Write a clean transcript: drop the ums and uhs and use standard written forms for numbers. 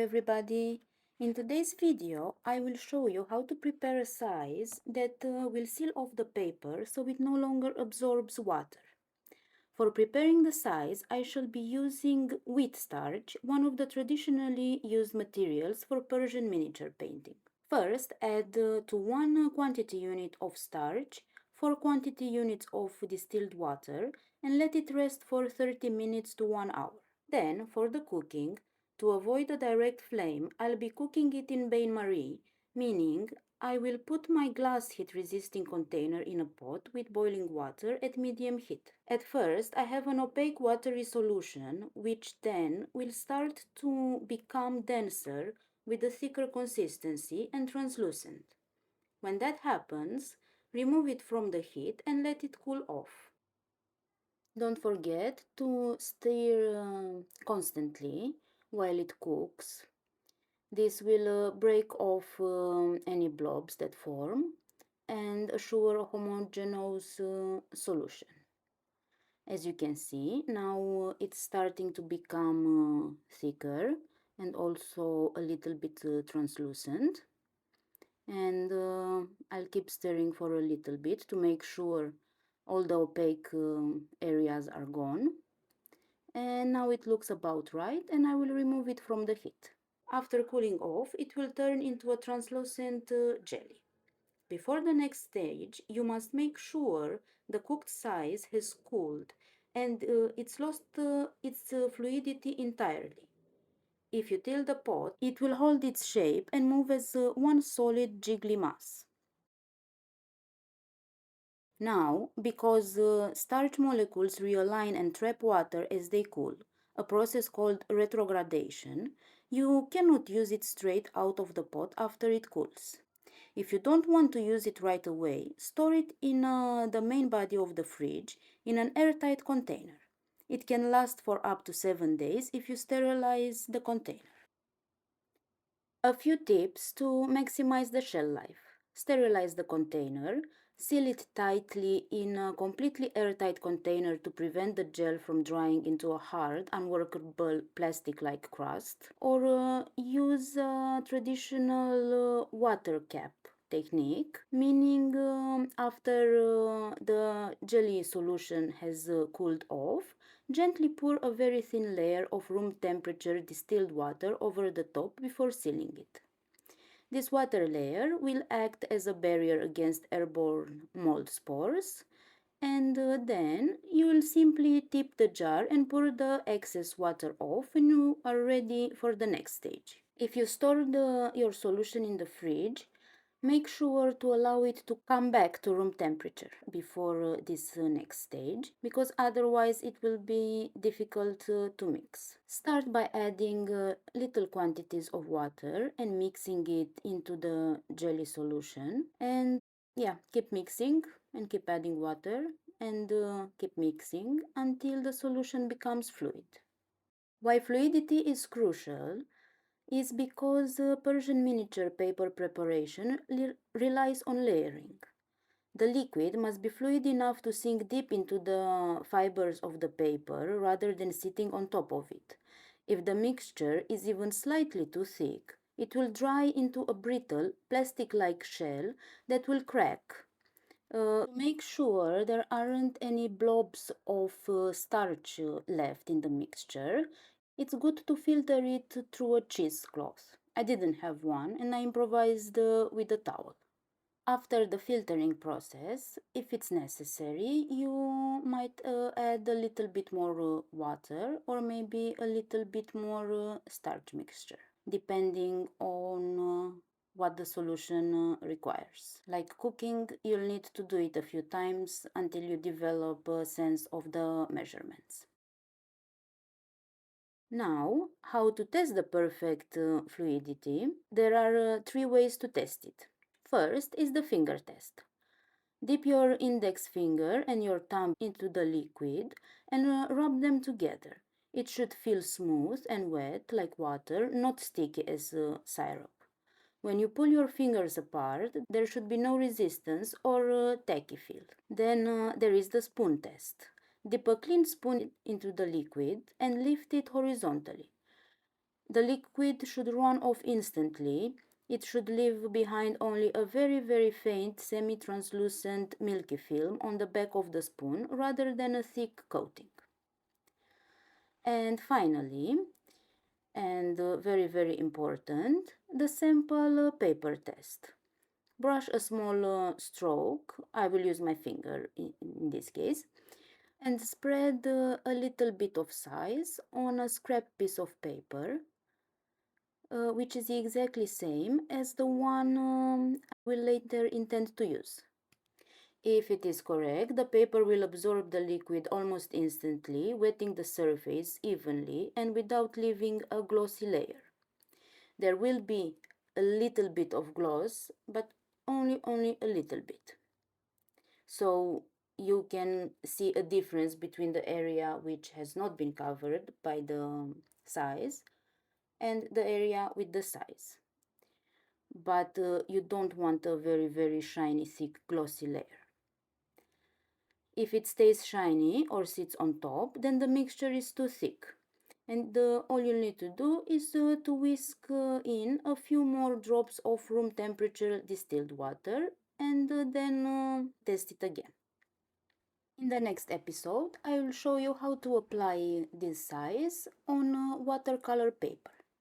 everybody! In today's video I will show you how to prepare a size that will seal off the paper so it no longer absorbs water. For preparing the size I shall be using wheat starch, one of the traditionally used materials for Persian miniature painting. First, add to 1 quantity unit of starch 4 quantity units of distilled water and let it rest for 30 minutes to 1 hour. Then, for the cooking, to avoid a direct flame, I'll be cooking it in bain-marie, meaning I will put my glass heat-resisting container in a pot with boiling water at medium heat. At first, I have an opaque watery solution, which then will start to become denser with a thicker consistency and translucent. When that happens, remove it from the heat and let it cool off. Don't forget to stir constantly while it cooks. This will break off any blobs that form and assure a homogeneous solution. As you can see, now it's starting to become thicker and also a little bit translucent. And I'll keep stirring for a little bit to make sure all the opaque areas are gone. And now it looks about right, and I will remove it from the heat. After cooling off, it will turn into a translucent jelly. Before the next stage, you must make sure the cooked size has cooled and it's lost its fluidity entirely. If you tilt the pot, it will hold its shape and move as one solid jiggly mass. Now, because starch molecules realign and trap water as they cool, a process called retrogradation, you cannot use it straight out of the pot after it cools. If you don't want to use it right away, store it in the main body of the fridge in an airtight container. It can last for up to 7 days if you sterilize the container. A few tips to maximize the shelf life. Sterilize the container. Seal it tightly in a completely airtight container to prevent the gel from drying into a hard, unworkable plastic-like crust. Or use a traditional water cap technique, meaning after the jelly solution has cooled off, gently pour a very thin layer of room temperature distilled water over the top before sealing it. This water layer will act as a barrier against airborne mold spores, and then you will simply tip the jar and pour the excess water off when you are ready for the next stage. If you store your solution in the fridge, make sure to allow it to come back to room temperature before this next stage, because otherwise it will be difficult to mix. Start by adding little quantities of water and mixing it into the jelly solution, and keep mixing and keep adding water and keep mixing until the solution becomes fluid. Why fluidity is crucial is because Persian miniature paper preparation relies on layering. The liquid must be fluid enough to sink deep into the fibers of the paper rather than sitting on top of it. If the mixture is even slightly too thick, it will dry into a brittle, plastic-like shell that will crack. To make sure there aren't any blobs of starch left in the mixture, it's good to filter it through a cheesecloth. I didn't have one and I improvised with a towel. After the filtering process, if it's necessary, you might add a little bit more water or maybe a little bit more starch mixture, depending on what the solution requires. Like cooking, you'll need to do it a few times until you develop a sense of the measurements. Now, how to test the perfect fluidity? There are 3 ways to test it. First is the finger test. Dip your index finger and your thumb into the liquid and rub them together. It should feel smooth and wet like water, not sticky as syrup. When you pull your fingers apart, there should be no resistance or tacky feel. Then there is the spoon test. Dip a clean spoon into the liquid and lift it horizontally. The liquid should run off instantly. It should leave behind only a very, very faint, semi-translucent milky film on the back of the spoon rather than a thick coating. And finally, and very, very important, the sample paper test. Brush a small stroke, I will use my finger in this case, and spread a little bit of size on a scrap piece of paper, which is exactly same as the one I will later intend to use. If it is correct, the paper will absorb the liquid almost instantly, wetting the surface evenly and without leaving a glossy layer. There will be a little bit of gloss, but only a little bit. So you can see a difference between the area which has not been covered by the size and the area with the size. But you don't want a very, very shiny, thick, glossy layer. If it stays shiny or sits on top, then the mixture is too thick. And all you need to do is to whisk in a few more drops of room temperature distilled water and then test it again. In the next episode, I will show you how to apply this size on watercolor paper.